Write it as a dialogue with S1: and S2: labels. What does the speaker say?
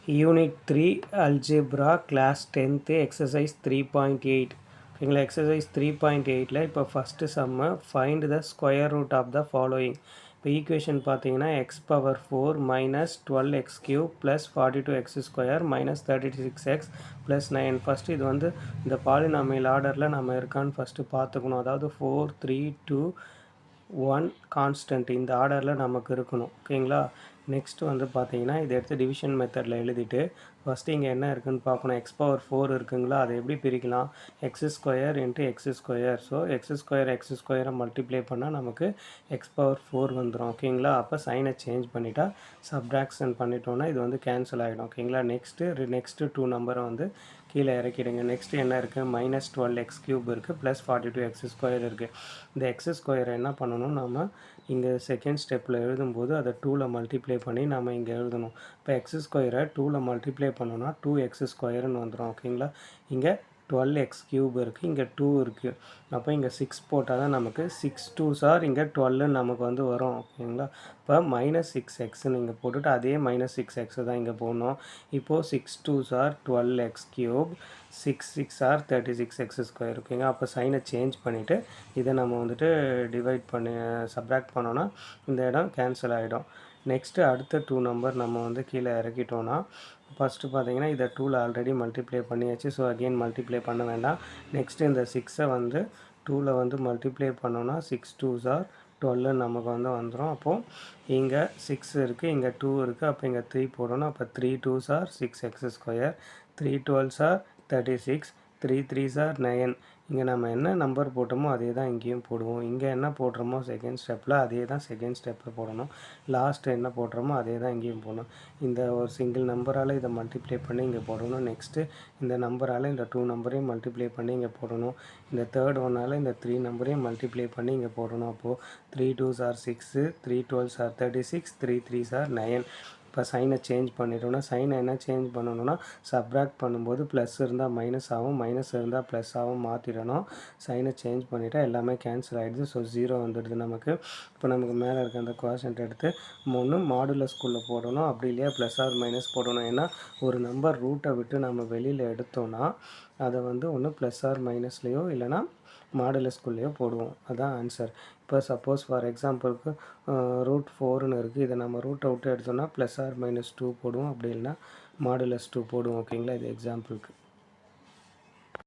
S1: Unit 3 Algebra Class 10th Exercise 3.8 ஓகேங்களா. Exercise 3.8ல் இப்போ first sum find the square root of the following. இப்போ equation பார்த்தீங்கன்னா x power 4 minus 12x cube plus 42x square minus 36x plus 9. First இது வந்து இந்த polynomial ஆர்டரில் நம்ம இருக்கான்னு ஃபஸ்ட்டு பார்த்துக்கணும். அதாவது 4 3 2 1 கான்ஸ்டன்ட் இந்த ஆர்டரில் நமக்கு இருக்கணும். ஓகேங்களா. நெக்ஸ்ட் வந்து பார்த்தீங்கன்னா இதை எடுத்து டிவிஷன் மெத்தடில் எழுதிட்டு ஃபஸ்ட்டு இங்கே என்ன இருக்குதுன்னு பார்க்கணும். எக்ஸ் பவர் 4 இருக்குங்களா, அதை எப்படி பிரிக்கலாம்? X square into x square. So x ஸ்கொயரை மல்டிப்ளை பண்ணால் நமக்கு எக்ஸ் பவர் 4 வந்துடும். ஓகேங்களா. அப்போ சைனை சேஞ்ச் பண்ணிட்டா சப்ட்ராக்ஷன் பண்ணிட்டோன்னா இது வந்து கேன்சல் ஆகிடும். ஓகேங்களா. நெக்ஸ்ட்டு 2 நம்பரை வந்து கீழே இறக்கிடுங்க. நெக்ஸ்ட்டு என்ன இருக்குது? மைனஸ் 12x கியூப் இருக்குது ப்ளஸ் 42x ஸ்கொயர் இருக்குது. இந்த எக்ஸ் ஸ்கொயரை என்ன பண்ணணும், நம்ம இங்கே செகண்ட் ஸ்டெப்பில் எழுதும்போது அதை 2ல் மல்டிப்ளை பண்ணி நம்ம இங்கே எழுதணும். இப்போ எக்ஸ் ஸ்கொயரை 2ல் மல்டிப்ளை பண்ணோன்னா 2x ஸ்கொயர்னு வந்துடும். ஓகேங்களா. இங்கே 12x கியூப் இருக்குது, இங்கே 2 இருக்குது. அப்போ இங்கே 6 போட்டால் தான் நமக்கு 6 2s ஆர் இங்கே 12 நமக்கு வந்து வரும். ஓகேங்களா. இப்போ மைனஸ் 6xன்னு இங்கே போட்டுட்டு அதே மைனஸ் 6x தான் இங்கே போடணும். இப்போது 6 2s R 12x cube, 6 6 R 36x square. ஓகேங்க. அப்போ சைனை சேஞ்ச் பண்ணிவிட்டு இதை நம்ம வந்துட்டு டிவைட் பண்ணி சப்ராக்ட் பண்ணோன்னா இந்த இடம் கேன்சல் ஆகிடும். நெக்ஸ்ட்டு அடுத்த 2 நம்பர் நம்ம வந்து கீழே இறக்கிட்டோன்னா ஃபஸ்ட்டு பார்த்தீங்கன்னா இதை 2ல் ஆல்ரெடி மல்டிப்ளை பண்ணியாச்சு. ஸோ அகெயின் மல்டிப்ளை பண்ண வேண்டாம். நெக்ஸ்ட்டு இந்த 6ஐ வந்து 2ல் வந்து மல்டிப்ளை பண்ணோன்னா 6 2s ஆர் 12 நமக்கு வந்து வந்துடும். அப்போது இங்கே 6 இருக்குது, இங்கே 2 இருக்குது. அப்போ இங்கே 3 போடணும். அப்போ 3 2s R 6x square, 3 12s R 36, 3 3s R 9. இங்கே நம்ம என்ன நம்பர் போட்டோமோ அதே தான் இங்கேயும் போடுவோம். இங்கே என்ன போடுறோமோ செகண்ட் ஸ்டெப்பில் அதே தான் செகண்ட் ஸ்டெப்பில் போடணும். லாஸ்ட்டு என்ன போடுறோமோ அதே தான் இங்கேயும் போடணும். இந்த ஒரு சிங்கிள் நம்பரால் இதை மல்டிப்ளை பண்ணி இங்கே போடணும். நெக்ஸ்ட்டு இந்த நம்பரால் இந்த 2 நம்பரையும் மல்டிப்ளை பண்ணி இங்கே போடணும். இந்த தேர்ட் ஒன்னால் இந்த 3 நம்பரையும் மல்டிப்ளை பண்ணி இங்கே போடணும். அப்போது 3 2s R 6, 3 12s R 36, 3 3s R 9. இப்போ சைனை சேஞ்ச் பண்ணிட்டோன்னா சைனை என்ன சேஞ்ச் பண்ணணும்னா சப்ராக்ட் பண்ணும்போது ப்ளஸ் இருந்தால் மைனஸ் ஆகும், மைனஸ் இருந்தால் ப்ளஸ் ஆகும் மாற்றிடணும். சைனை சேஞ்ச் பண்ணிவிட்டால் எல்லாமே கேன்சல் ஆகிடுது. ஸோ 0 வந்துடுது நமக்கு. இப்போ நமக்கு மேலே இருக்க அந்த குவாஷன்ட் எடுத்து மாடுலஸ்குள்ளே போடணும். அப்படி இல்லையா ப்ளஸ் ஆர் மைனஸ் போடணும். ஏன்னா ஒரு நம்பர் ரூட்டை விட்டு நம்ம வெளியில் எடுத்தோன்னா அதை வந்து ஒன்று ப்ளஸ் ஆர் மைனஸ்லேயோ இல்லைனா மாடுலஸ்குள்ளேயோ போடுவோம். அதுதான் ஆன்சர். இப்போ சப்போஸ் ஃபார் எக்ஸாம்பிளுக்கு √4ன்னு இருக்குது. இதை நம்ம ரூட்டை விட்டு எடுத்தோன்னா ப்ளஸ் ஆர் மைனஸ் 2 போடுவோம். அப்படி இல்லைனா மாடுலஸ் 2 போடுவோம். ஓகேங்களா. இது எக்ஸாம்பிளுக்கு.